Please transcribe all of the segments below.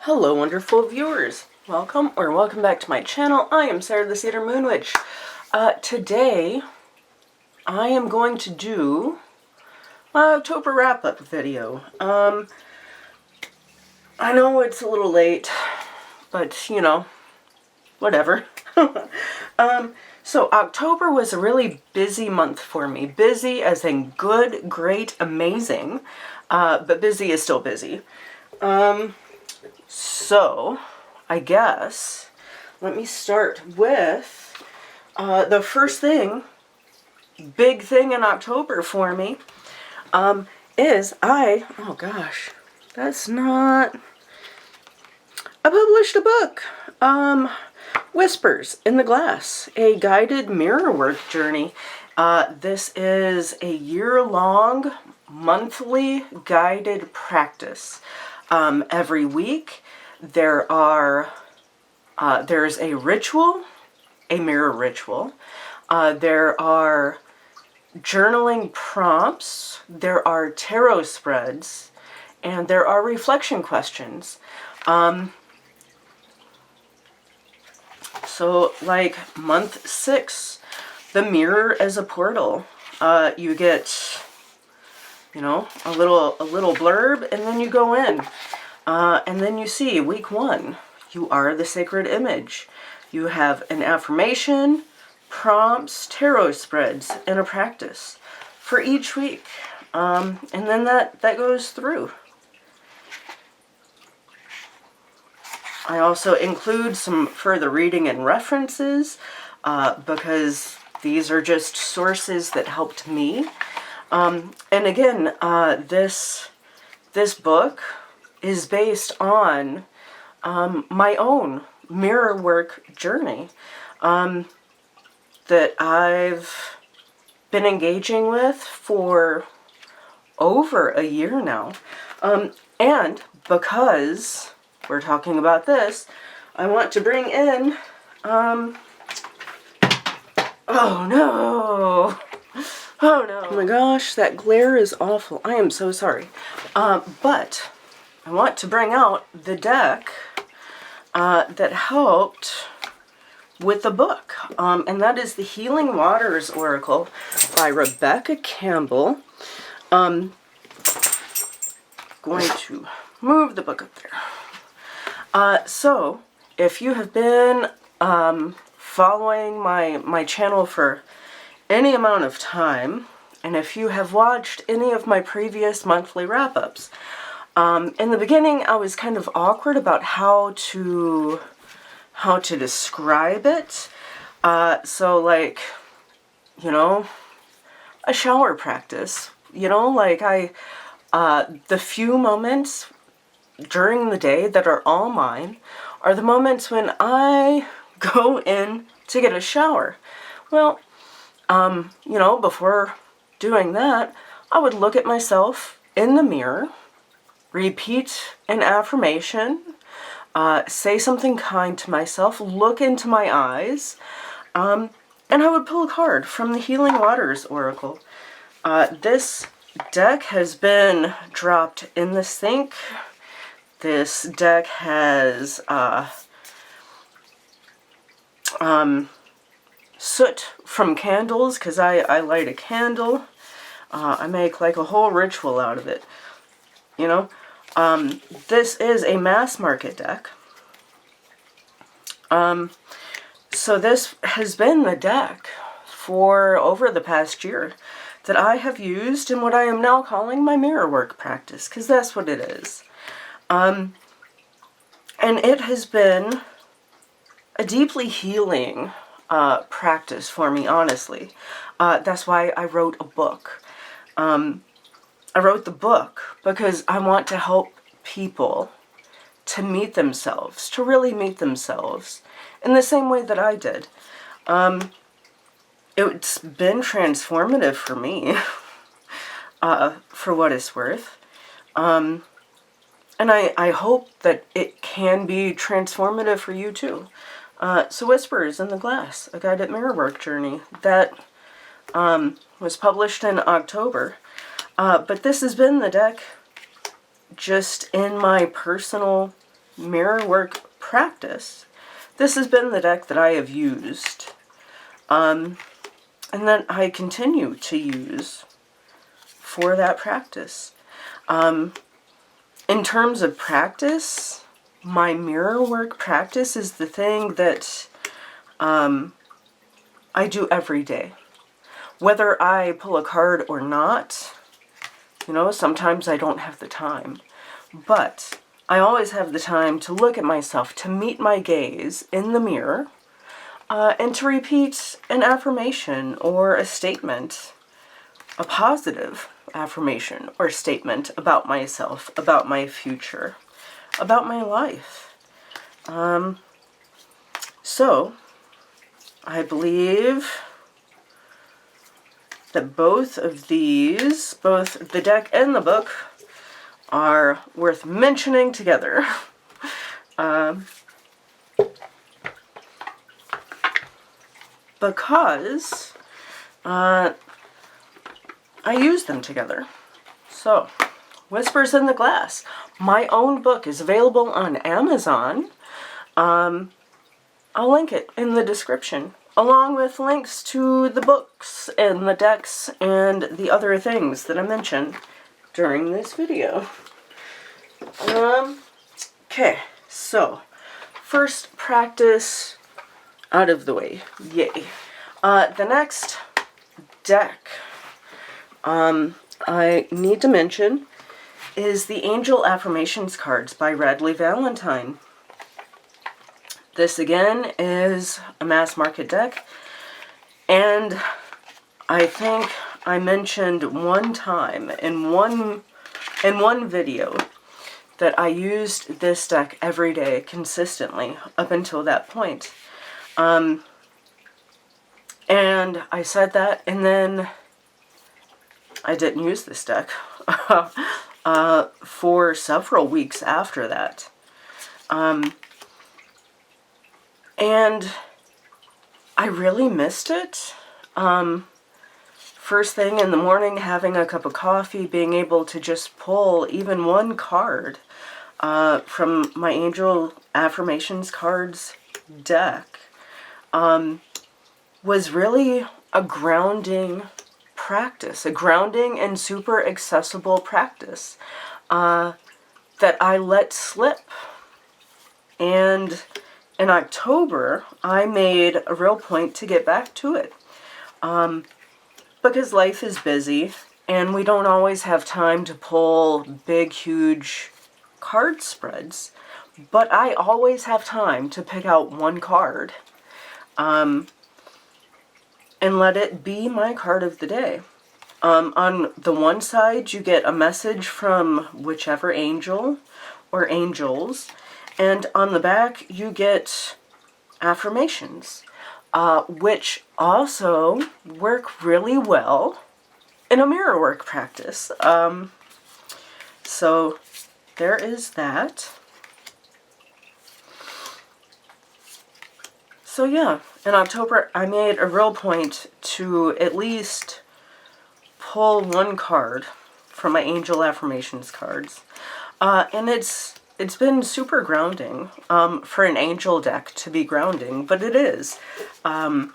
Hello, wonderful viewers. Welcome back to my channel. I am Sarah the Cedar Moon Witch. Today, I am going to do my October wrap-up video. I know it's a little late, but, you know, whatever. So October was a really busy month for me. Busy as in good, great, amazing, but busy is still busy. So, I guess, let me start with the first thing, big thing in October for me, is oh gosh, that's not, I published a book, Whispers in the Glass, a guided mirror work journey. This is a year-long, monthly guided practice. Every week there's a ritual, a mirror ritual. There are journaling prompts, there are tarot spreads, and there are reflection questions. So like month 6, the mirror as a portal. You get, you know, a little blurb, and then you go in. And then you see, week 1, you are the sacred image. You have an affirmation, prompts, tarot spreads, and a practice for each week. And then that goes through. I also include some further reading and references, because these are just sources that helped me. And again, this book is based on my own mirror work journey that I've been engaging with for over a year now. And because we're talking about this, I want to bring in, oh no! Oh no. Oh my gosh, that glare is awful. I am so sorry. But I want to bring out the deck that helped with the book. And that is the Healing Waters Oracle by Rebecca Campbell. Going to move the book up there. So, if you have been following my channel for any amount of time, and if you have watched any of my previous monthly wrap-ups, in the beginning I was kind of awkward about how to describe it. So like, you know, a shower practice, you know, like the few moments during the day that are all mine are the moments when I go in to get a shower. Well, you know, before doing that, I would look at myself in the mirror, repeat an affirmation, say something kind to myself, look into my eyes, and I would pull a card from the Healing Waters Oracle. This deck has been dropped in the sink. This deck has soot from candles, because I light a candle. I make like a whole ritual out of it, you know. This is a mass market deck. So this has been the deck for over the past year that I have used in what I am now calling my mirror work practice, because that's what it is. And it has been a deeply healing practice for me, honestly. That's why I wrote a book. I wrote the book because I want to help people to meet themselves, to really meet themselves in the same way that I did. It's been transformative for me, for what it's worth. And I hope that it can be transformative for you too. So Whispers in the Glass, a guided mirror work journey, that was published in October. But this has been the deck just in my personal mirror work practice, this has been the deck that I have used, and that I continue to use for that practice. In terms of practice, my mirror work practice is the thing that I do every day. Whether I pull a card or not, you know, sometimes I don't have the time, but I always have the time to look at myself, to meet my gaze in the mirror, and to repeat an affirmation or a statement, a positive affirmation or statement about myself, about my future, about my life. So, I believe that both of these, both the deck and the book, are worth mentioning together. Because I use them together. So, Whispers in the Glass. My own book is available on Amazon. I'll link it in the description, along with links to the books and the decks and the other things that I mentioned during this video. Okay, so first practice out of the way. Yay. The next deck I need to mention is the Angel Affirmations cards by Radley Valentine. This again is a mass market deck, and I think I mentioned one time in one video that I used this deck every day consistently up until that point. And I said that, and then I didn't use this deck for several weeks after that. And I really missed it. First thing in the morning, having a cup of coffee, being able to just pull even one card from my Angel Affirmations cards deck was really a grounding practice, a grounding and super accessible practice that I let slip. And in October, I made a real point to get back to it. Because life is busy, and we don't always have time to pull big, huge card spreads. But I always have time to pick out one card and let it be my card of the day. On the one side, you get a message from whichever angel or angels, and on the back, you get affirmations, which also work really well in a mirror work practice. So there is that. So yeah, in October, I made a real point to at least pull one card from my Angel Affirmations cards. And it's been super grounding for an angel deck to be grounding, but it is. And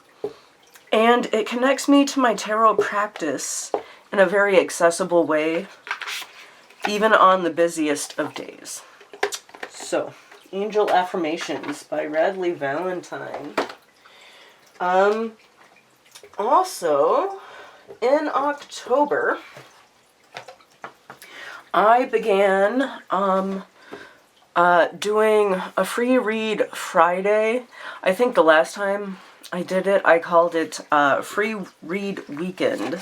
it connects me to my tarot practice in a very accessible way, even on the busiest of days. So, Angel Affirmations by Radley Valentine. Also, in October, I began doing a free read Friday. I think the last time I did it, I called it Free Read Weekend.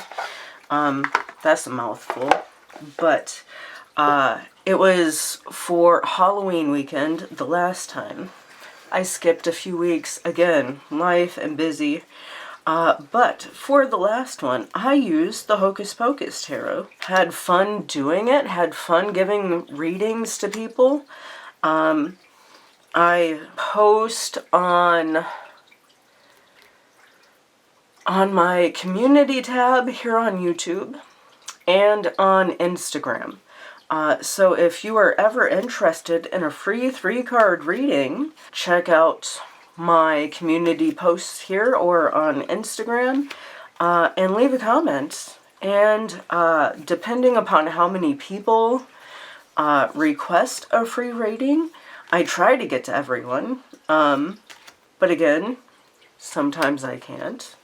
That's a mouthful. But it was for Halloween weekend the last time. I skipped a few weeks, again, life and busy. But for the last one, I used the Hocus Pocus Tarot. Had fun doing it, had fun giving readings to people. I post on my community tab here on YouTube and on Instagram. So if you are ever interested in a free 3-card reading, check out my community posts here or on Instagram, and leave a comment. And depending upon how many people request a free reading, I try to get to everyone. But again, sometimes I can't.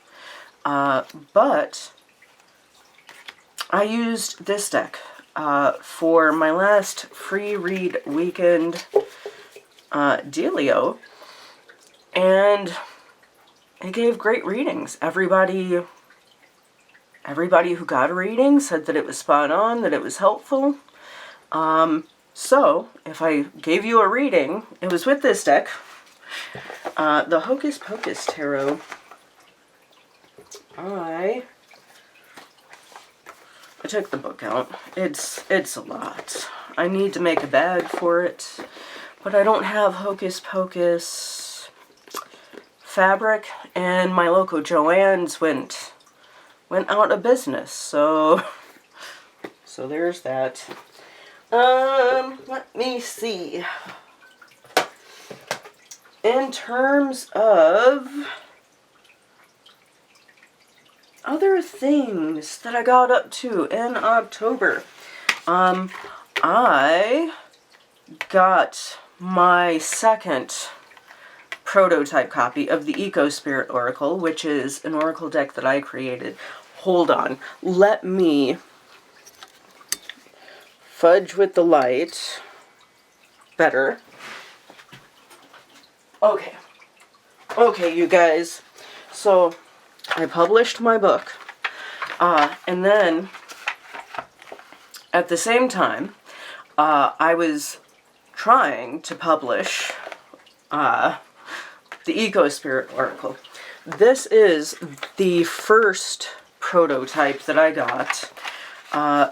But I used this deck for my last free read weekend dealio, and it gave great readings. Everybody who got a reading said that it was spot on, that it was helpful. So if I gave you a reading, it was with this deck, the Hocus Pocus Tarot. I took the book out. It's a lot. I need to make a bag for it, but I don't have Hocus Pocus fabric, and my local Joann's went out of business, so there's that. Let me see. In terms of other things that I got up to in October, I got my second prototype copy of the EcoSpirit Oracle, which is an oracle deck that I created. Hold on, let me fudge with the light better. Okay, you guys, so I published my book, and then at the same time, I was trying to publish the EcoSpirit Oracle. This is the first prototype that I got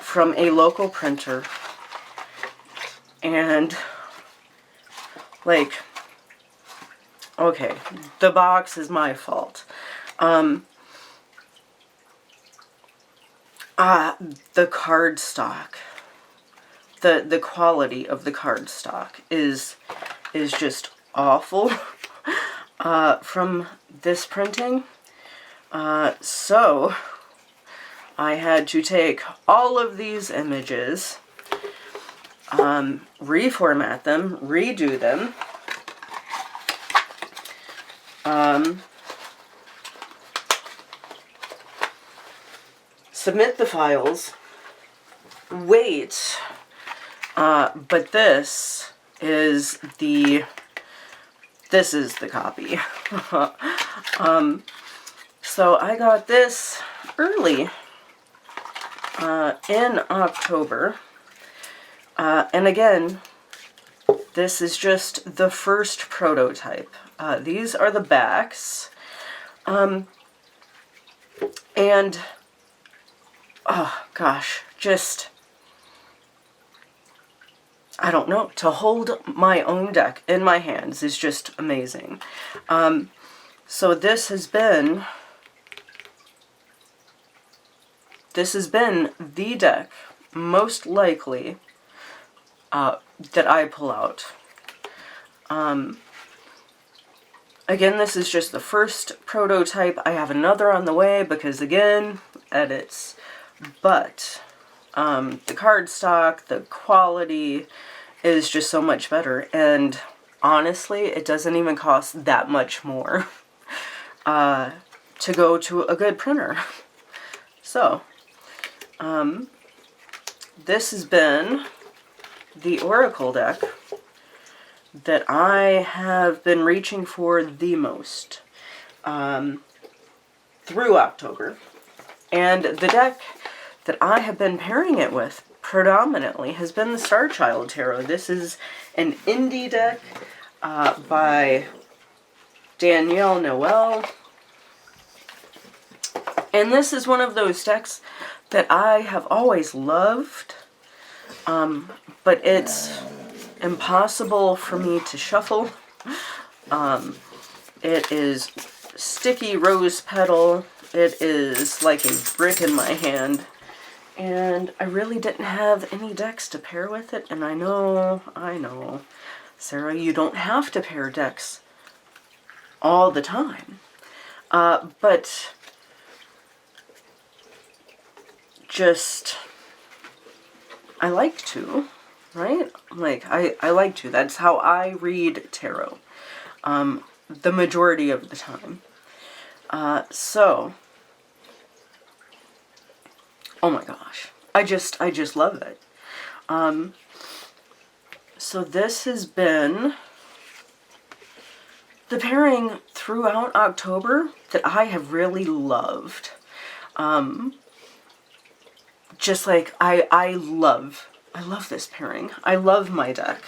from a local printer, and like, okay, the box is my fault. The cardstock, the quality of the cardstock is just awful from this printing. So I had to take all of these images, reformat them, redo them, submit the files, wait, but this is the copy. So I got this early in October, and again, this is just the first prototype. These are the backs, and oh gosh, just, I don't know, to hold my own deck in my hands is just amazing. So this has been the deck, most likely, that I pull out. Again, this is just the first prototype. I have another on the way because, again, edits. But the cardstock, the quality is just so much better. And honestly, it doesn't even cost that much more to go to a good printer. So, this has been the Oracle deck that I have been reaching for the most through October. And the deck that I have been pairing it with predominantly has been the Starchild Tarot. This is an indie deck by Danielle Noel. And this is one of those decks that I have always loved, but it's impossible for me to shuffle. It is sticky rose petal. It is like a brick in my hand. And I really didn't have any decks to pair with it, and I know, Sarah, you don't have to pair decks all the time. But just, I like to, right? Like, I like to. That's how I read tarot, the majority of the time. So, oh my gosh, I just love it. So this has been the pairing throughout October that I have really loved. Just like, I love this pairing. I love my deck.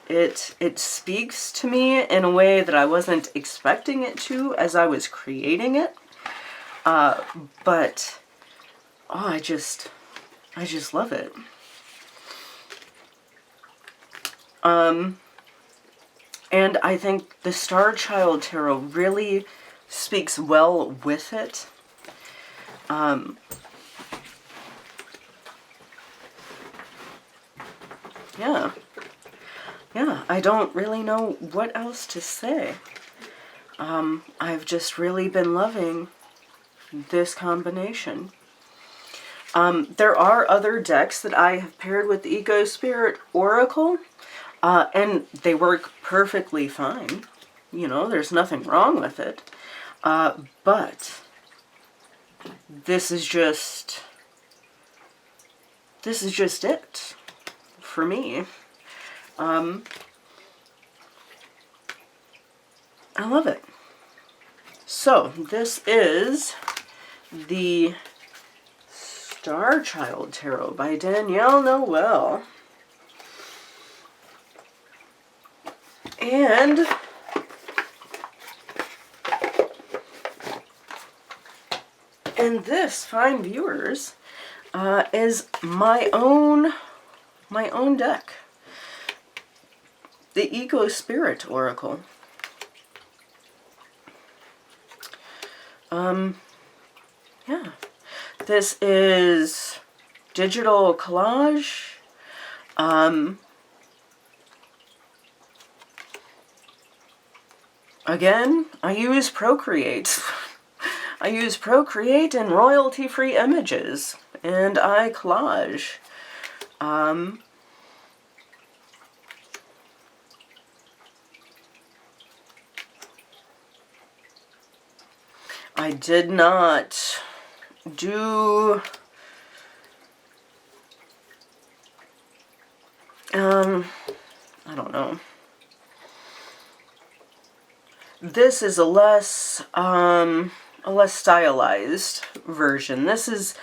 It speaks to me in a way that I wasn't expecting it to as I was creating it. But, oh, I just love it. And I think the Starchild Tarot really speaks well with it. Yeah, I don't really know what else to say. I've just really been loving this combination. There are other decks that I have paired with the EcoSpirit Oracle, and they work perfectly fine. You know, there's nothing wrong with it. But this is just it for me. I love it. So this is the Starchild Tarot by Danielle Noel. And this, fine viewers, is my own deck. The EcoSpirit Oracle. Yeah. This is digital collage. Again, I use Procreate. I use Procreate and royalty-free images, and I collage. I did not do I don't know. This is a less stylized version. This is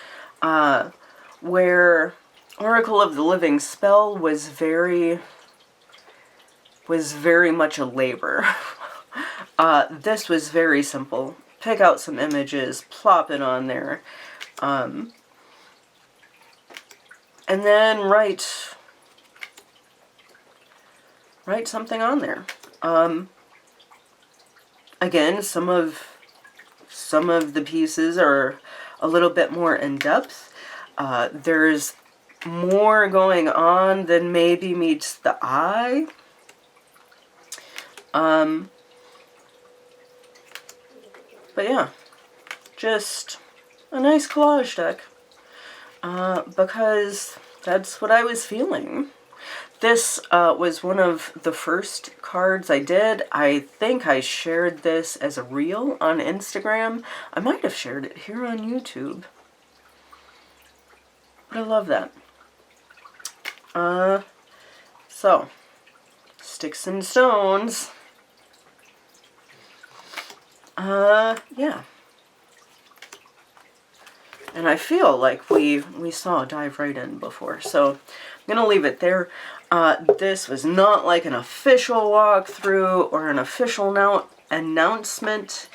where Oracle of the Living Spell was very much a labor. This was very simple. Pick out some images, plop it on there, and then write something on there. Again, some of the pieces are a little bit more in depth. There's more going on than maybe meets the eye. But yeah, just a nice collage deck, because that's what I was feeling. This was one of the first cards I did. I think I shared this as a reel on Instagram. I might have shared it here on YouTube. But I love that. So, Sticks and Stones. Yeah. And I feel like we saw dive right in before, so I'm gonna leave it there. This was not like an official walkthrough or an official announcement.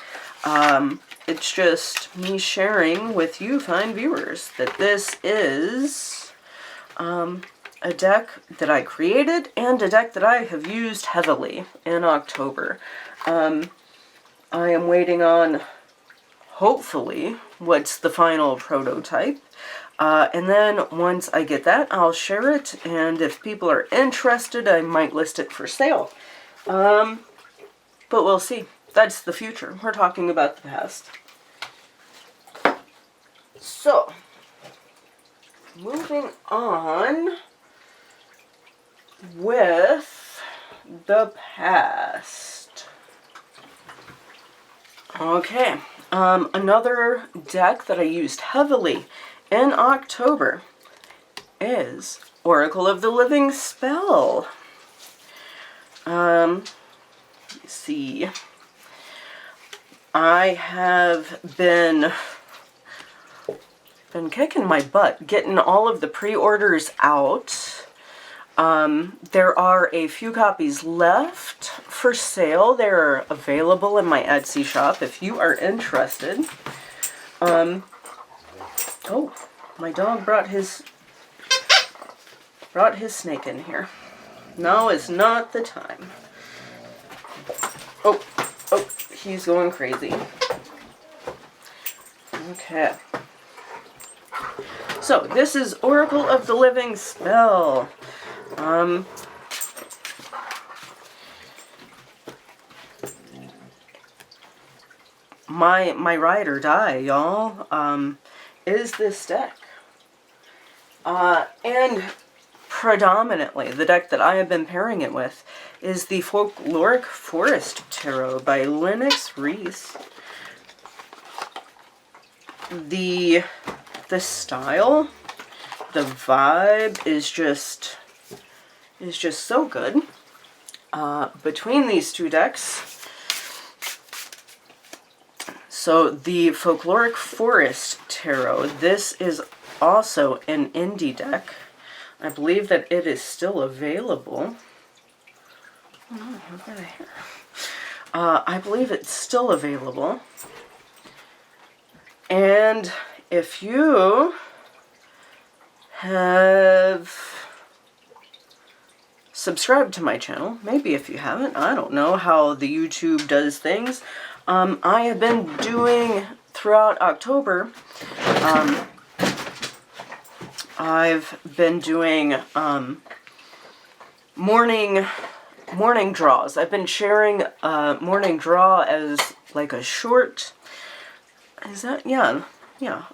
It's just me sharing with you fine viewers that this is a deck that I created and a deck that I have used heavily in October. I am waiting on, hopefully, what's the final prototype. And then once I get that, I'll share it, and if people are interested, I might list it for sale. But we'll see. That's the future. We're talking about the past. So, moving on with the past. Okay, another deck that I used heavily in October is Oracle of the Living Spell. Let's see. I have been kicking my butt getting all of the pre-orders out. There are a few copies left for sale. They're available in my Etsy shop if you are interested. Oh, my dog brought his snake in here. Now is not the time. Oh, he's going crazy. Okay. So, this is Oracle of the Living Spell. My ride or die, y'all, is this deck. And predominantly, the deck that I have been pairing it with is the Folkloric Forest Tarot by Lennox Reese. The style, the vibe is just so good. Between these two decks, so the Folkloric Forest Tarot, this is also an indie deck. I believe that it is still available. Oh no, I've got it here. I believe it's still available. And if you have subscribed to my channel, maybe if you haven't, I don't know how the YouTube does things. I have been doing, throughout October, I've been doing morning draws. I've been sharing morning draw as like a short. Is that yeah,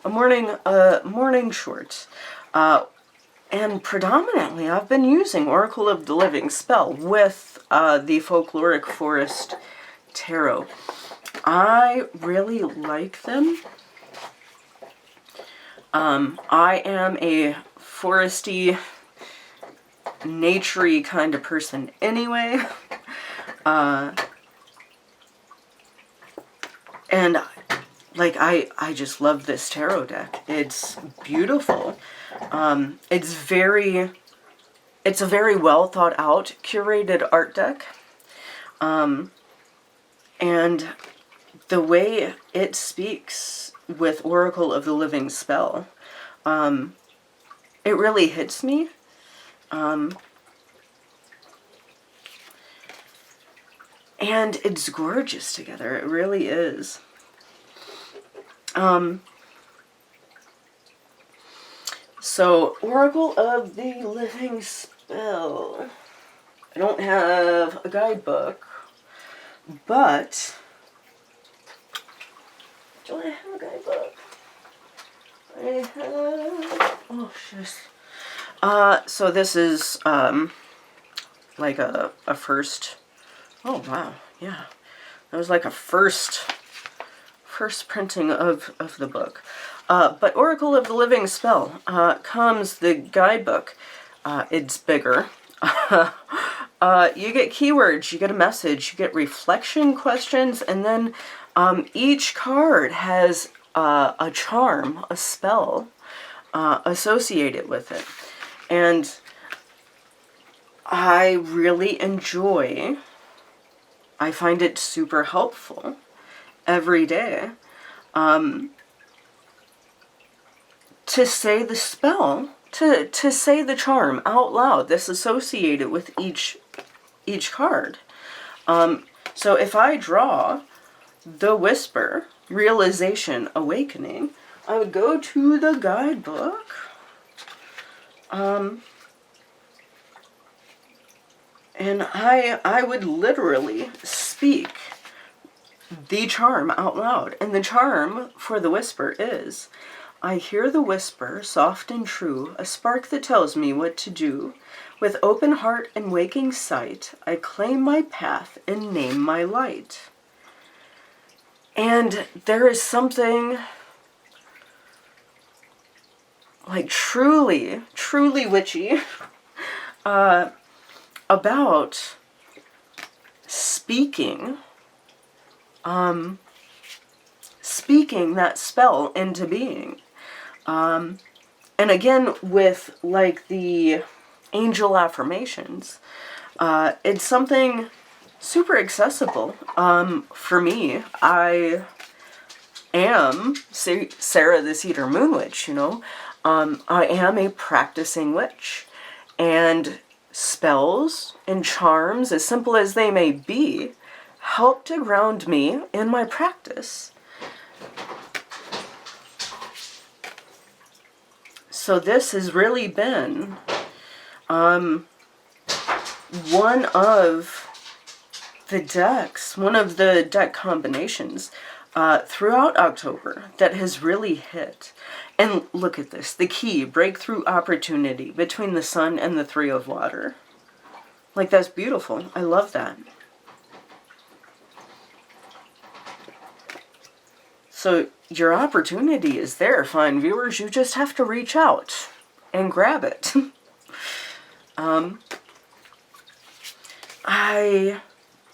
a morning short. And predominantly, I've been using Oracle of the Living Spell with the Folkloric Forest Tarot. I really like them. I am a foresty, naturey kind of person anyway. And like, I just love this tarot deck. It's beautiful. It's a very well thought out, curated art deck. And the way it speaks with Oracle of the Living Spell, it really hits me. And it's gorgeous together. It really is. So, Oracle of the Living Spell. I don't have a guidebook, but do I have a guidebook? I have, oh shit. So this is, like a first, oh wow, yeah. That was like a first printing of the book. But Oracle of the Living Spell comes the guidebook. It's bigger. You get keywords, you get a message, you get reflection questions, and then each card has a charm, a spell associated with it. And I really enjoy, I find it super helpful every day to say the spell, to say the charm out loud that's associated with each card. So if I draw the Whisper, realization, awakening, I would go to the guidebook. And I would literally speak the charm out loud. And the charm for the whisper is, I hear the whisper, soft and true, a spark that tells me what to do. With open heart and waking sight, I claim my path and name my light. And there is something like truly, truly witchy about speaking that spell into being. And again, with like the angel affirmations, it's something super accessible. For me, I am Sarah the Cedar Moon Witch, you know. I am a practicing witch, and spells and charms, as simple as they may be, help to ground me in my practice. So this has really been one of the decks, one of the deck combinations throughout October that has really hit. And look at this, the key, breakthrough opportunity between the Sun and the Three of Water. Like, that's beautiful. I love that. So your opportunity is there, fine viewers. You just have to reach out and grab it. I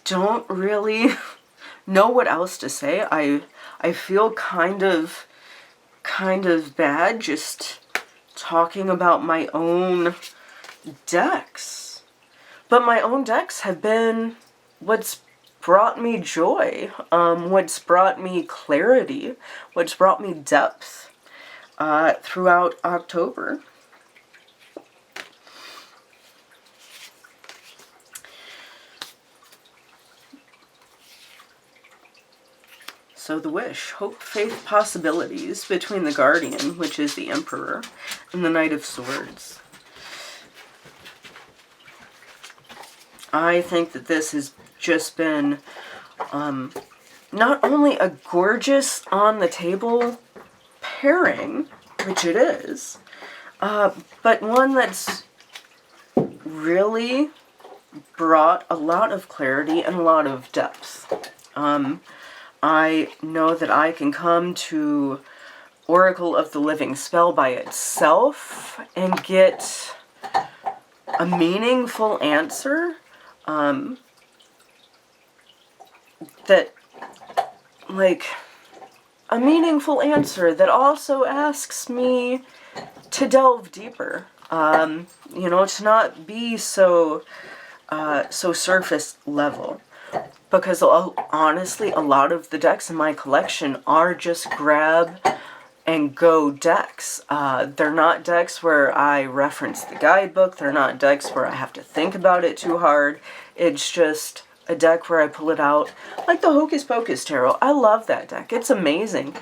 don't really know what else to say. I feel kind of bad just talking about my own decks. But my own decks have been what's brought me joy, what's brought me clarity, what's brought me depth throughout October. So the wish, hope, faith, possibilities between the Guardian, which is the Emperor, and the Knight of Swords. I think that this has just been not only a gorgeous on-the-table pairing, which it is, but one that's really brought a lot of clarity and a lot of depth. I know that I can come to Oracle of the Living Spell by itself and get a meaningful answer that, like, a meaningful answer that also asks me to delve deeper, you know, to not be so surface level. Because honestly, a lot of the decks in my collection are just grab and go decks. They're not decks where I reference the guidebook. They're not decks where I have to think about it too hard. It's just a deck where I pull it out. Like the Hocus Pocus Tarot. I love that deck. It's amazing.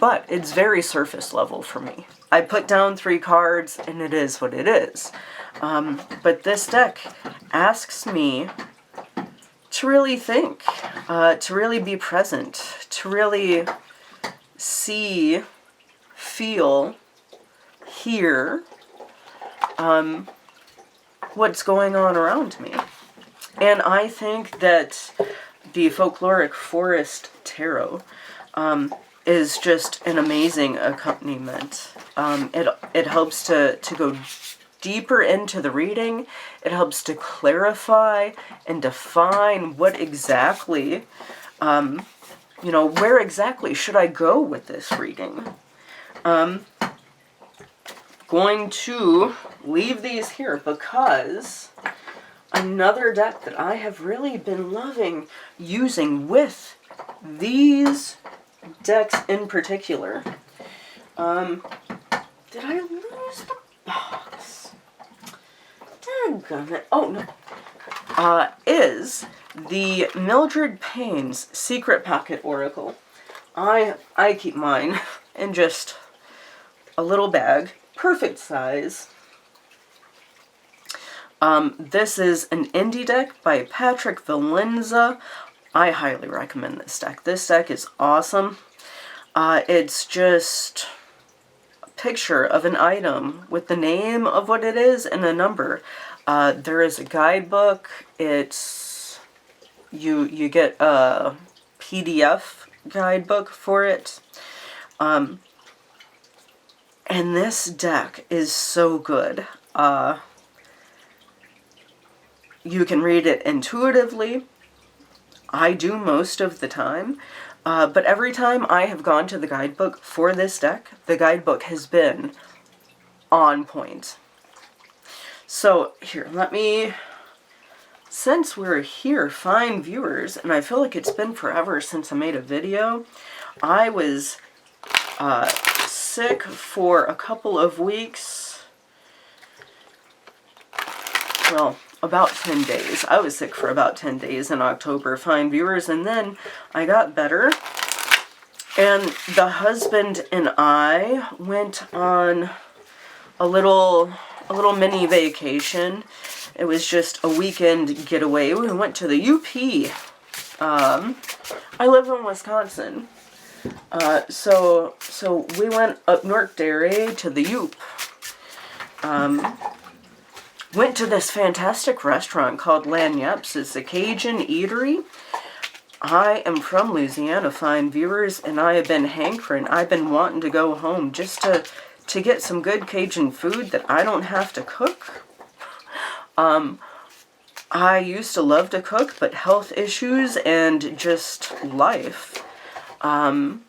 But it's very surface level for me. I put down 3 cards and it is what it is. But this deck asks me to really think, to really be present, to really see, feel, hear what's going on around me. And I think that the Folkloric Forest Tarot is just an amazing accompaniment. It helps to go deeper into the reading. It helps to clarify and define what exactly, you know, where exactly should I go with this reading. Going to leave these here because another deck that I have really been loving using with these decks in particular. Did I lose the box? Daggone it. Oh, no. Is the Mildred Payne's Secret Pocket Oracle. I keep mine in just a little bag, perfect size. This is an indie deck by Patrick Valenza. I highly recommend this deck. This deck is awesome. It's just a picture of an item with the name of what it is and a number. There is a guidebook. It's you get a PDF guidebook for it. And this deck is so good. You can read it intuitively. I do most of the time. But every time I have gone to the guidebook for this deck, the guidebook has been on point. So here, let me, since we're here, fine viewers, and I feel like it's been forever since I made a video. I was sick for a couple of weeks. Well, about 10 days. I was sick for about 10 days in October, fine viewers, and then I got better. And the husband and I went on a little mini vacation. It was just a weekend getaway. We went to the UP. I live in Wisconsin. So we went up North Dairy to the UP. Went to this fantastic restaurant called Lagniappes. It's a Cajun eatery. I am from Louisiana, fine viewers, and I have been hankering. I've been wanting to go home just to get some good Cajun food that I don't have to cook. I used to love to cook, but health issues and just life, you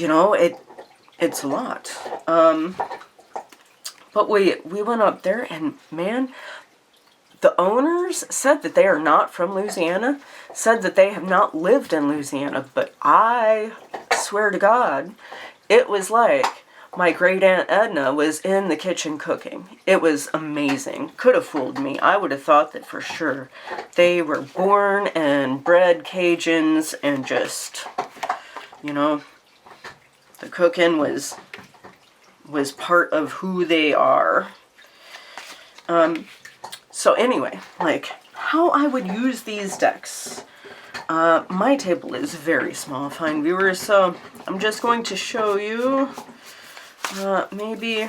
know, it's a lot. But we went up there, and man, the owners said that they are not from Louisiana, said that they have not lived in Louisiana, but I swear to God, it was like my great Aunt Edna was in the kitchen cooking. It was amazing. Could have fooled me. I would have thought that for sure. They were born and bred Cajuns, and just, you know, the cooking was part of who they are. So anyway, like, how I would use these decks. My table is very small, fine viewers, so I'm just going to show you, maybe,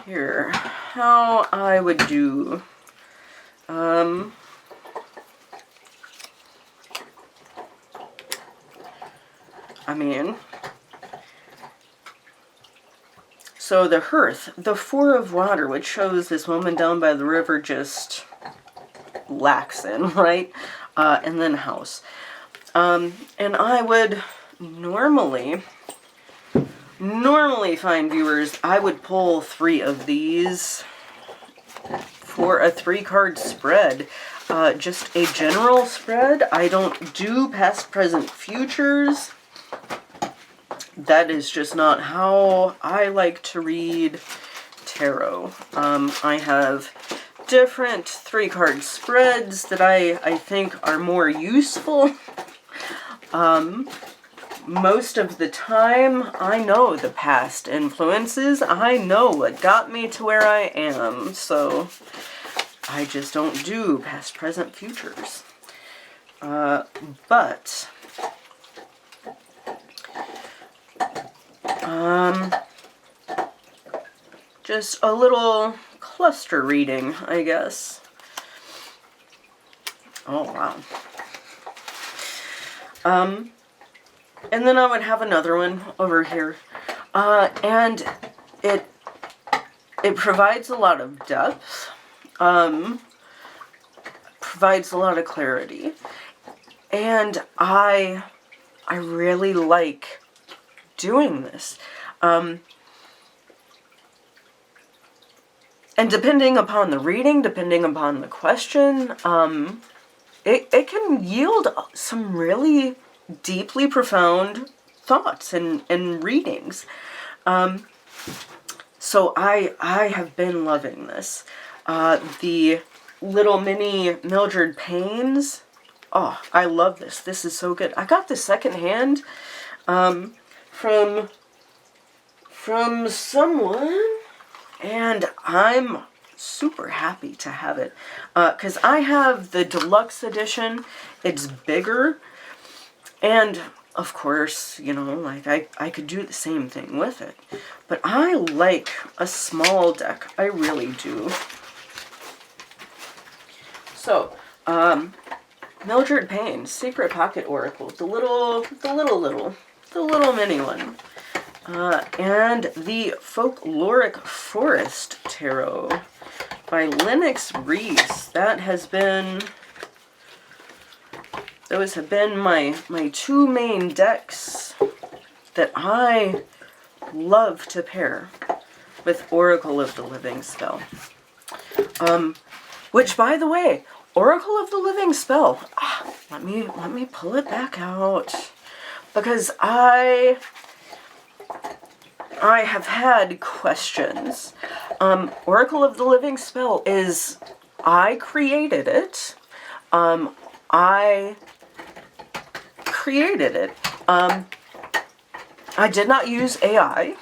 here, how I would do, I mean, so the hearth, the Four of Water, which shows this woman down by the river just laxing, right? And then house. And I would normally, fine viewers, I would pull 3 of these for a 3-card spread. Just a general spread. I don't do past, present, futures. That is just not how I like to read tarot. I have different 3-card spreads that I think are more useful. Most of the time, I know the past influences. I know what got me to where I am. So I just don't do past, present, futures. But just a little cluster reading, I guess. Oh, wow. And then I would have another one over here. And it provides a lot of depth, provides a lot of clarity. And I really like doing this. And depending upon the reading, depending upon the question, it can yield some really deeply profound thoughts and readings. So I have been loving this. The little mini Mildred Paynes. Oh, I love this. This is so good. I got this secondhand from someone, and I'm super happy to have it. Because I have the deluxe edition. It's bigger. And of course, you know, like I could do the same thing with it. But I like a small deck. I really do. So, Mildred Payne, Secret Pocket Oracle, the little mini one. And the Folkloric Forest Tarot by Lennox Reese. Those have been my two main decks that I love to pair with Oracle of the Living Spell. Which, by the way, Oracle of the Living Spell. Let me pull it back out, because I have had questions. Oracle of the Living Spell is, I created it. I created it. I did not use AI.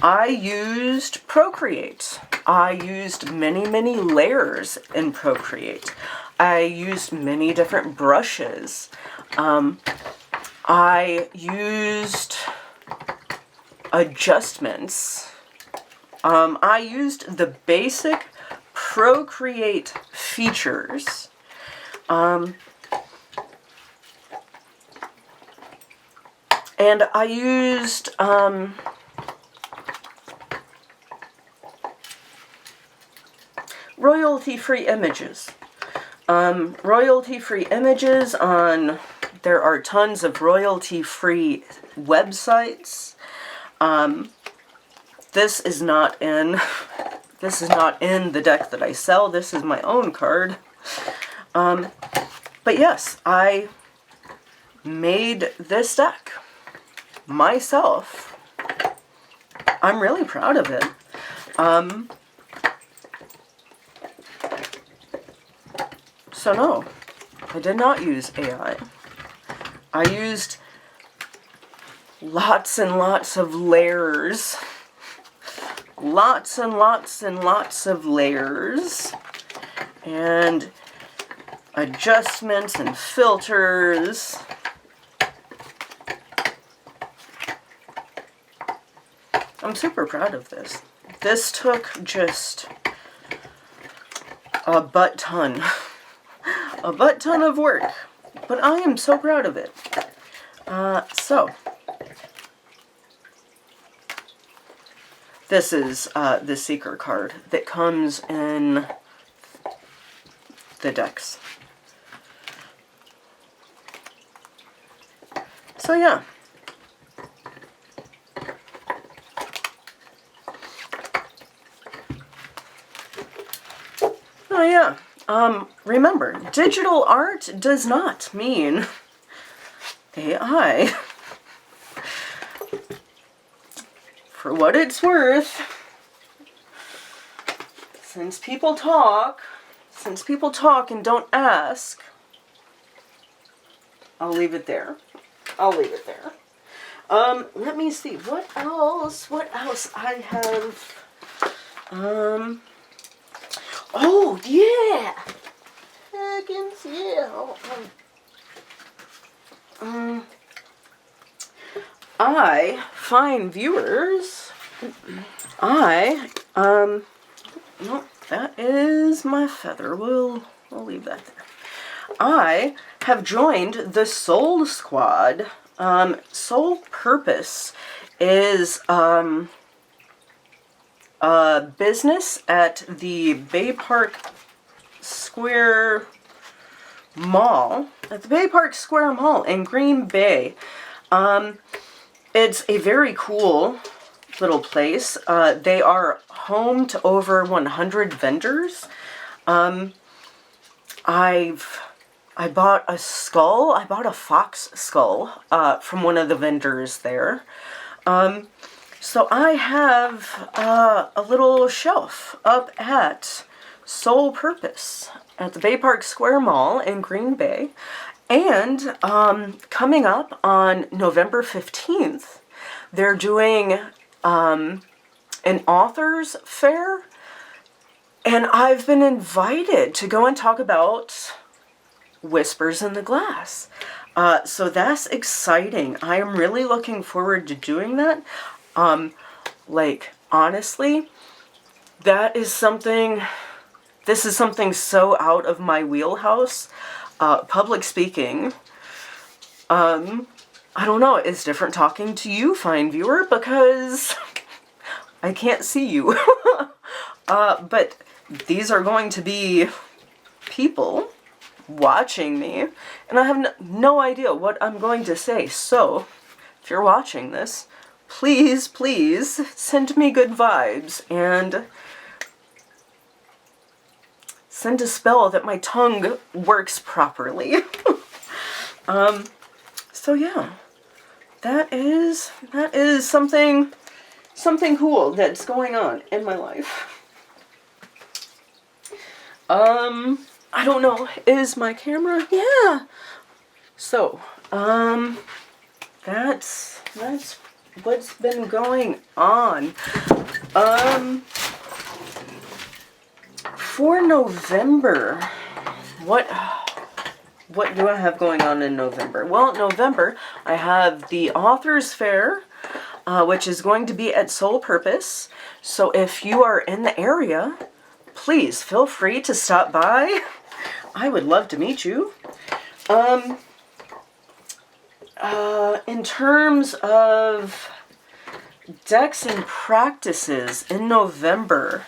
I used Procreate. I used many layers in Procreate. I used many different brushes. I used adjustments. I used the basic Procreate features. And I used royalty-free images. Royalty-free images on, there are tons of royalty-free websites. This is not in the deck that I sell. This is my own card. But yes, I made this deck myself. I'm really proud of it. So no, I did not use AI. I used lots and lots of layers. Lots and lots of layers. And adjustments and filters. I'm super proud of this. This took just a butt ton of work, but I am so proud of it. So this is the Seeker card that comes in the decks. So yeah. Oh yeah. Remember, digital art does not mean AI. For what it's worth, since people talk and don't ask, I'll leave it there. Let me see, what else I have, oh yeah! Heckins, yeah! Fine viewers, no, that is my feather. We'll leave that there. I have joined the Soul Squad. Sole purpose is a business at the Bay Park Square Mall. At the Bay Park Square Mall in Green Bay. It's a very cool little place. They are home to over 100 vendors. I bought a skull. I bought a fox skull from one of the vendors there. So I have a little shelf up at Soul Purpose at the Bay Park Square Mall in Green Bay. And coming up on November 15th, they're doing an author's fair. And I've been invited to go and talk about Whispers in the Glass. So that's exciting. I am really looking forward to doing that. Like, honestly, this is something so out of my wheelhouse. Public speaking, I don't know, it's different talking to you, fine viewer, because I can't see you. But these are going to be people watching me, and I have no idea what I'm going to say. So, if you're watching this, please, please send me good vibes and send a spell that my tongue works properly. So yeah, that is something cool that's going on in my life. I don't know, is my camera? Yeah. So, that's what's been going on. For November, what do I have going on in November? Well, November, I have the Author's Fair, which is going to be at Soul Purpose. So if you are in the area, please feel free to stop by. I would love to meet you. In terms of decks and practices in November,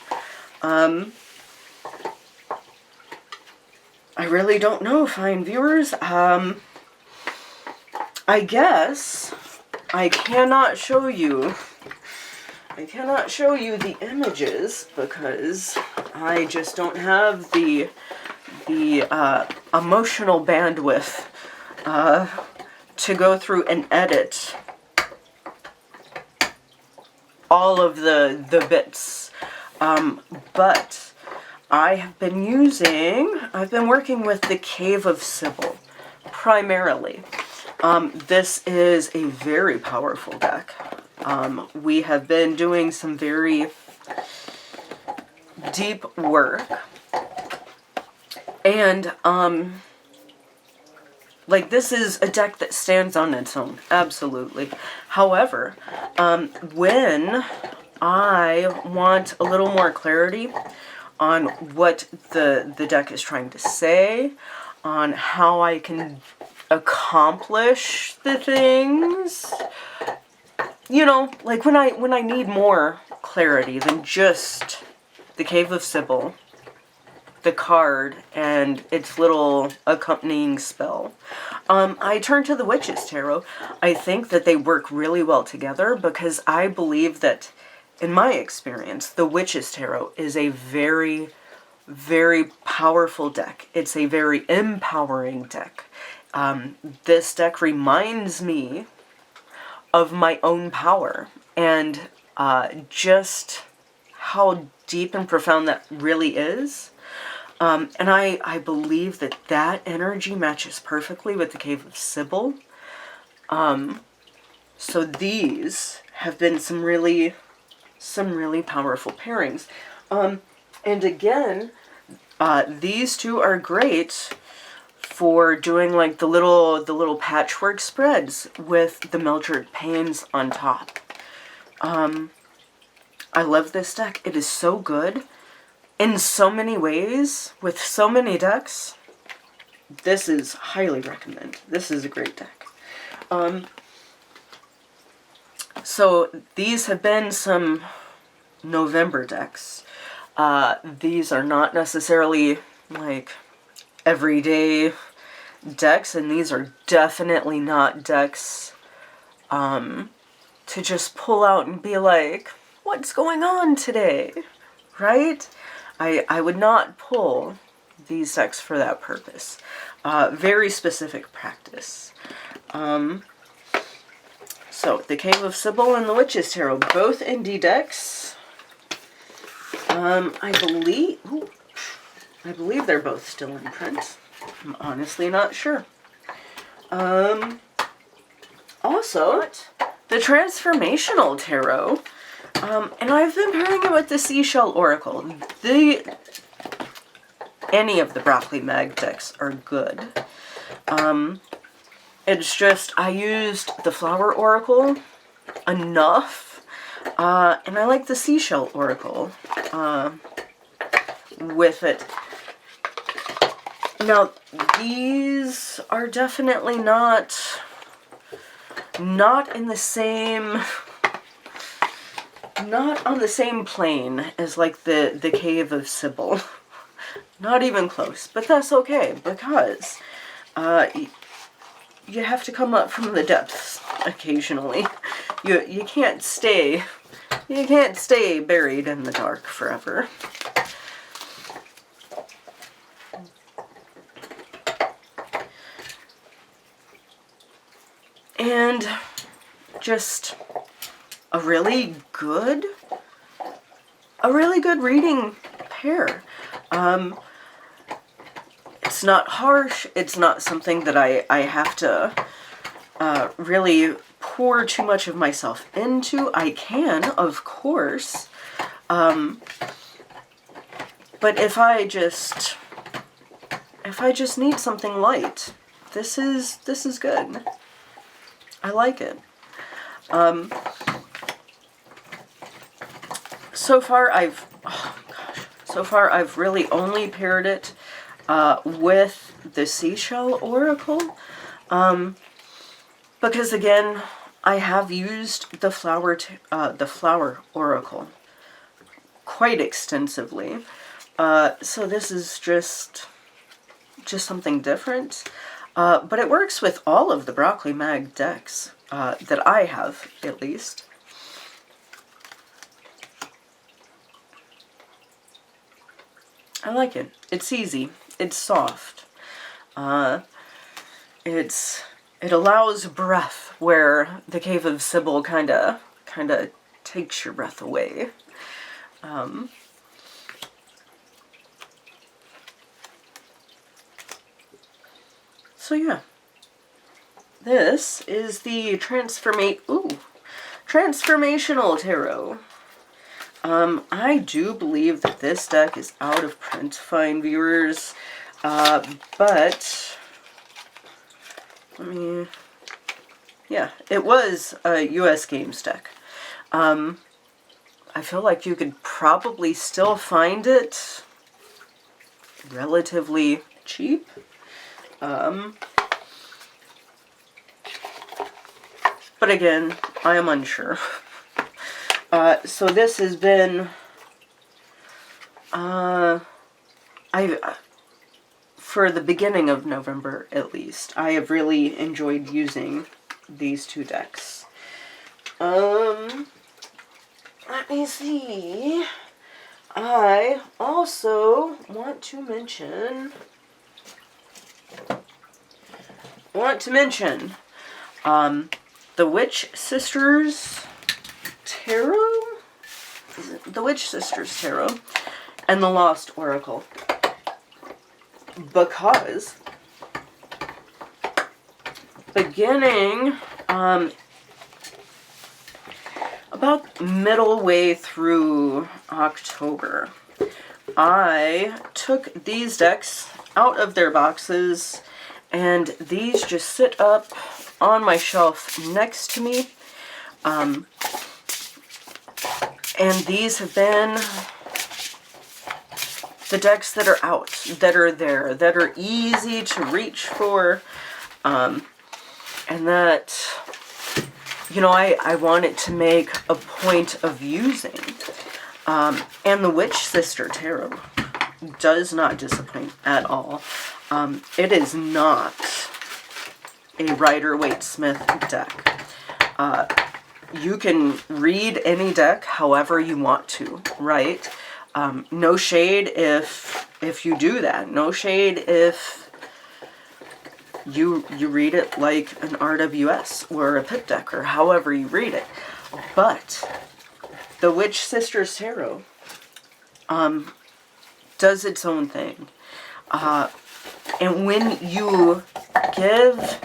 I really don't know, fine viewers. I guess I cannot show you the images because I just don't have the emotional bandwidth to go through and edit all of the bits. But I've been working with the Cave of Sybil, primarily. This is a very powerful deck. We have been doing some very deep work. And, like, this is a deck that stands on its own, absolutely. However, when I want a little more clarity on what the deck is trying to say, on how I can accomplish the things, you know, like when I need more clarity than just the Cave of Sybil, the card, and its little accompanying spell, I turn to the Witch's Tarot. I think that they work really well together because I believe that, in my experience, the Witch's Tarot is a very, very powerful deck. It's a very empowering deck. This deck reminds me of my own power and just how deep and profound that really is. And I believe that that energy matches perfectly with the Cave of Sybil. So these have been some really powerful pairings. And again, these two are great for doing like the little patchwork spreads with the Mildred Paynes on top. I love this deck. It is so good in so many ways with so many decks. This is highly recommend. This is a great deck. So these have been some November decks. These are not necessarily like everyday decks, and these are definitely not decks to just pull out and be like, what's going on today, right? I would not pull these decks for that purpose. Very specific practice. So, the Cave of Sybil and the Witch's Tarot, both indie decks. I believe they're both still in print. I'm honestly not sure. Also, the Transformational Tarot. And I've been pairing it with the Seashell Oracle. Any of the Broccoli Mag decks are good. It's just, I used the Flower Oracle enough, and I like the Seashell Oracle with it. Now, these are definitely not in the same, not on the same plane as like the Cave of Sybil. Not even close, but that's okay, because you have to come up from the depths occasionally. You can't stay buried in the dark forever. And just a really good reading pair. It's not harsh. It's not something that I have to really pour too much of myself into. I can, of course. But if I just need something light, this is good. I like it. So far I've really only paired it with the Seashell Oracle, because again, I have used the Flower Oracle quite extensively, so this is just something different, but it works with all of the Broccoli Mag decks that I have, at least. I like it. It's easy. It's soft. It allows breath where the Cave of Sybil kinda takes your breath away. So yeah, this is the Transformational Tarot. I do believe that this deck is out of print, fine viewers, but yeah, it was a US Games deck. I feel like you could probably still find it relatively cheap. But again, I am unsure. So this has been, for the beginning of November at least, I have really enjoyed using these two decks. Let me see. I also want to mention the Witch Sisters Tarot? Is it the Witch Sisters Tarot and the Lost Oracle. Because beginning about middle way through October, I took these decks out of their boxes, and these just sit up on my shelf next to me. And these have been the decks that are out, that are there, that are easy to reach for, and that, you know, I wanted to make a point of using. And the Witch Sister Tarot does not disappoint at all. It is not a Rider-Waite-Smith deck. You can read any deck however you want to, right? No shade if you do that. No shade if you read it like an RWS or a Pip deck or however you read it. But the Witch Sisters Tarot does its own thing. And when you give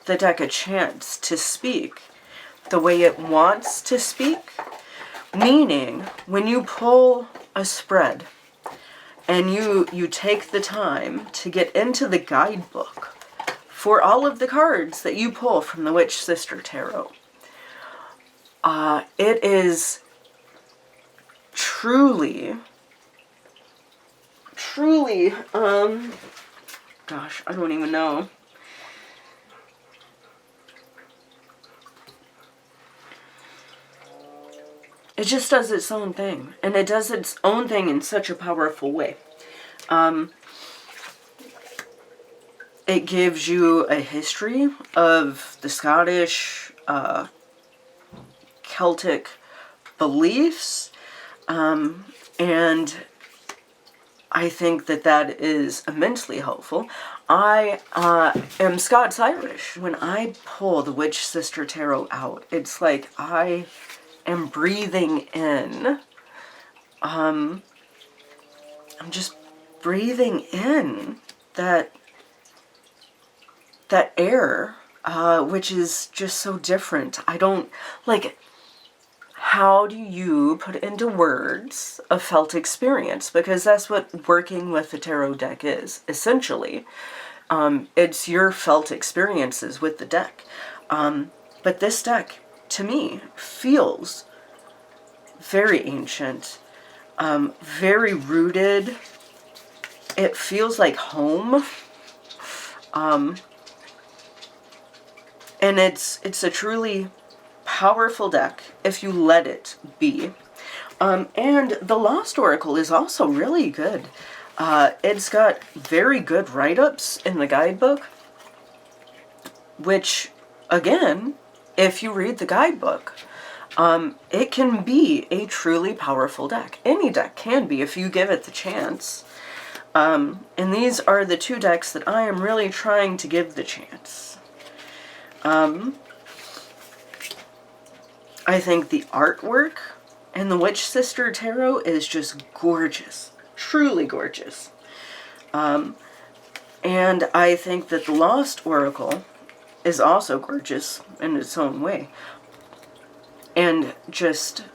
the deck a chance to speak the way it wants to speak, meaning when you pull a spread and you take the time to get into the guidebook for all of the cards that you pull from the Witch Sister Tarot, it is truly, gosh, I don't even know. It just does its own thing, and it does its own thing in such a powerful way. It gives you a history of the Scottish, Celtic beliefs, and I think that that is immensely helpful. I am Scots-Irish. When I pull the Witch Sister Tarot out, it's like I am breathing in. I'm just breathing in that air, which is just so different. I don't, like, how do you put into words a felt experience? Because that's what working with the tarot deck is, essentially. It's your felt experiences with the deck. But this deck, to me, feels very ancient, very rooted. It feels like home. And it's a truly powerful deck if you let it be. And the Lost Oracle is also really good. It's got very good write-ups in the guidebook, which, again, if you read the guidebook, it can be a truly powerful deck. Any deck can be if you give it the chance. And these are the two decks that I am really trying to give the chance. I think the artwork in the Witch Sister Tarot is just gorgeous. Truly gorgeous. And I think that the Lost Oracle is also gorgeous in its own way. And just,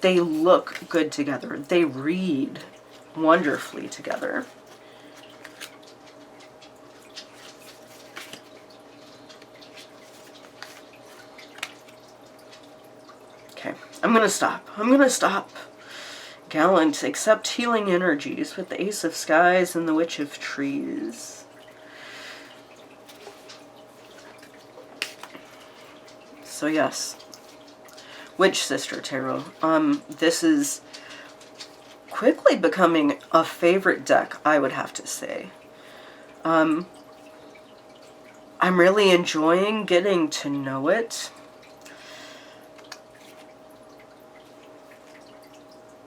they look good together. They read wonderfully together. Okay, I'm gonna stop. Gallant, accept healing energies with the Ace of Skies and the Witch of Trees. So yes, Witch Sister Tarot. This is quickly becoming a favorite deck, I would have to say. I'm really enjoying getting to know it.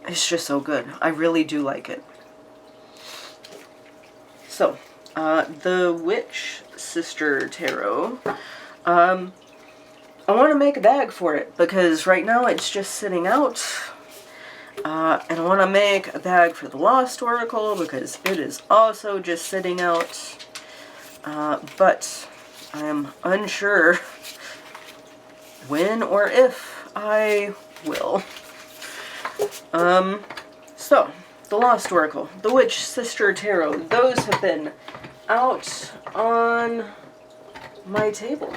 It's just so good. I really do like it. So, the Witch Sister Tarot. I want to make a bag for it because right now it's just sitting out. And I want to make a bag for the Lost Oracle because it is also just sitting out. But I am unsure when or if I will. So, the Lost Oracle, the Witch Sister Tarot, those have been out on my table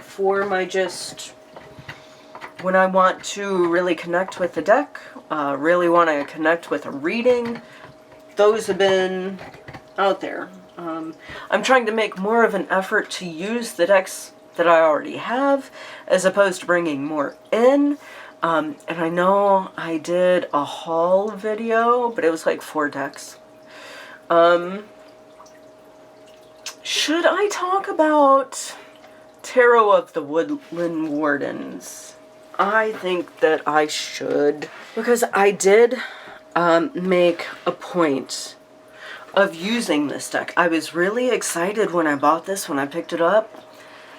for my just, when I want to really connect with the deck, really want to connect with a reading, those have been out there. I'm trying to make more of an effort to use the decks that I already have, as opposed to bringing more in. And I know I did a haul video, but it was like 4 decks. Should I talk about Tarot of the Woodland Wardens? I think that I should, because I did make a point of using this deck. I was really excited when I bought this, when I picked it up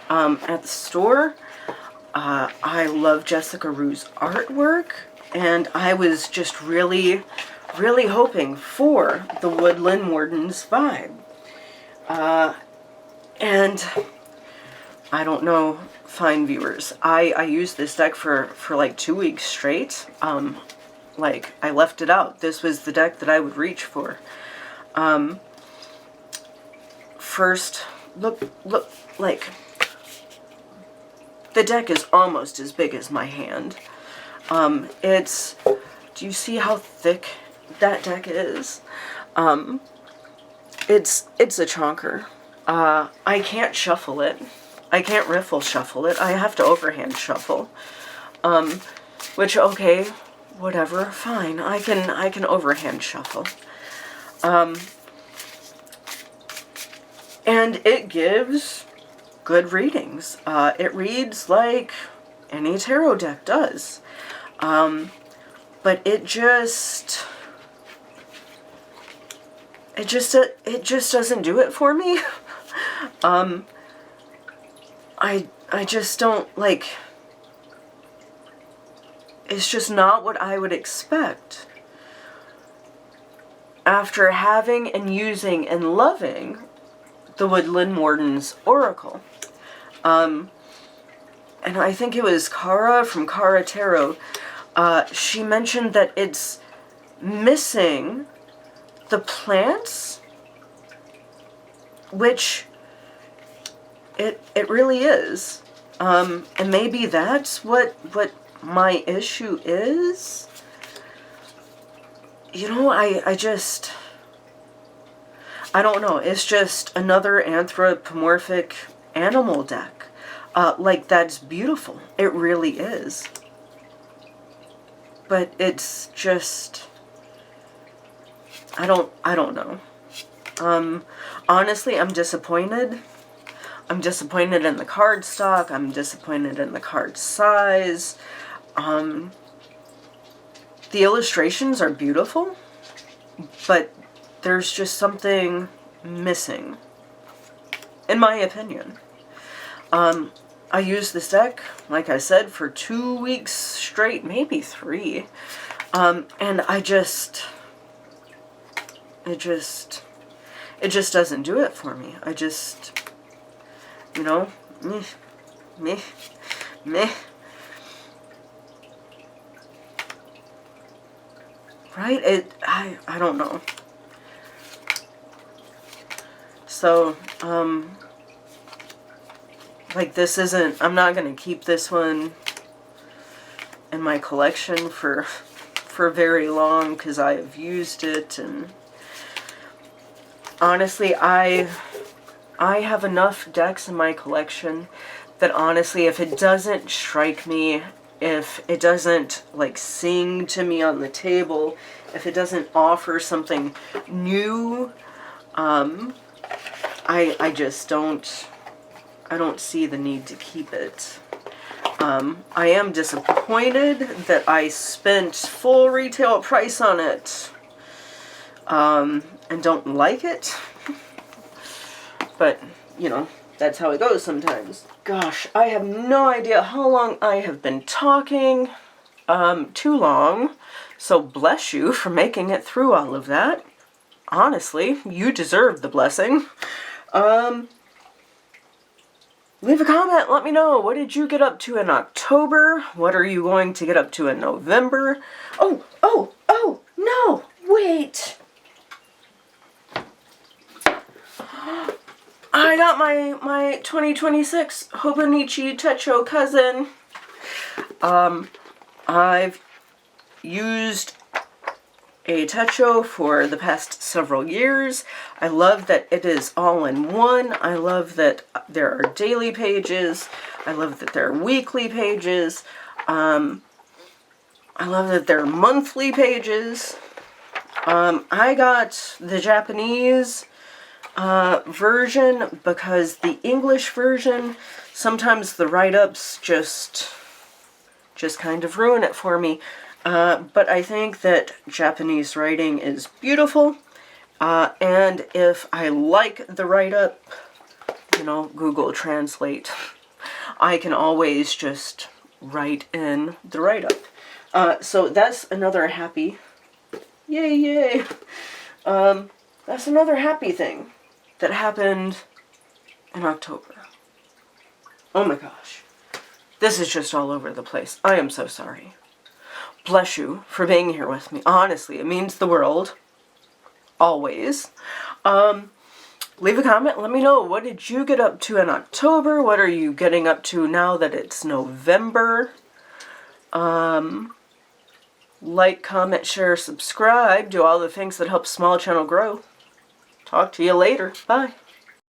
at the store. I love Jessica Rue's artwork, and I was just really hoping for the Woodland Wardens vibe. And I don't know, fine viewers, I used this deck for like 2 weeks straight. Like, I left it out. This was the deck that I would reach for. First, look, like, the deck is almost as big as my hand. Do you see how thick that deck is? It's a chonker. I can't shuffle it. I can't riffle shuffle it. I have to overhand shuffle. Which, okay, whatever, fine. I can overhand shuffle. And it gives good readings. It reads like any tarot deck does. But it just doesn't do it for me. I just don't, like, it's just not what I would expect after having and using and loving the Woodland Wardens Oracle. And I think it was Cara from Cara Tarot. She mentioned that it's missing the plants, which it really is. And maybe that's what my issue is. You know, I don't know. It's just another anthropomorphic animal deck. Like, that's beautiful. It really is. But it's just, I don't know. Honestly, I'm disappointed. I'm disappointed in the card stock. I'm disappointed in the card size. The illustrations are beautiful, but there's just something missing, in my opinion. I used this deck, like I said, for 2 weeks straight, maybe 3. And it just doesn't do it for me. I just, you know, meh. Right? I don't know. So, like, this isn't, I'm not going to keep this one in my collection for very long, because I have used it, and honestly, I have enough decks in my collection that honestly, if it doesn't strike me, if it doesn't, like, sing to me on the table, if it doesn't offer something new, I just don't, I don't see the need to keep it. I am disappointed that I spent full retail price on it, and don't like it. But, you know, that's how it goes sometimes. Gosh, I have no idea how long I have been talking. Too long. So bless you for making it through all of that. Honestly, you deserve the blessing. Leave a comment. Let me know. What did you get up to in October? What are you going to get up to in November? Oh, no. Wait. I got my 2026 Hobonichi Techo cousin. I've used a Techo for the past several years. I love that it is all in one. I love that there are daily pages. I love that there are weekly pages. I love that there are monthly pages. I got the Japanese version because the English version, sometimes the write-ups just kind of ruin it for me. But I think that Japanese writing is beautiful, And if I like the write-up, you know, Google Translate, I can always just write in the write-up. So that's another happy, yay. That's another happy thing that happened in October. Oh my gosh. This is just all over the place. I am so sorry. Bless you for being here with me. Honestly, it means the world. Always. Leave a comment. Let me know, what did you get up to in October? What are you getting up to now that it's November? Like, comment, share, subscribe. Do all the things that help small channel grow. Talk to you later. Bye.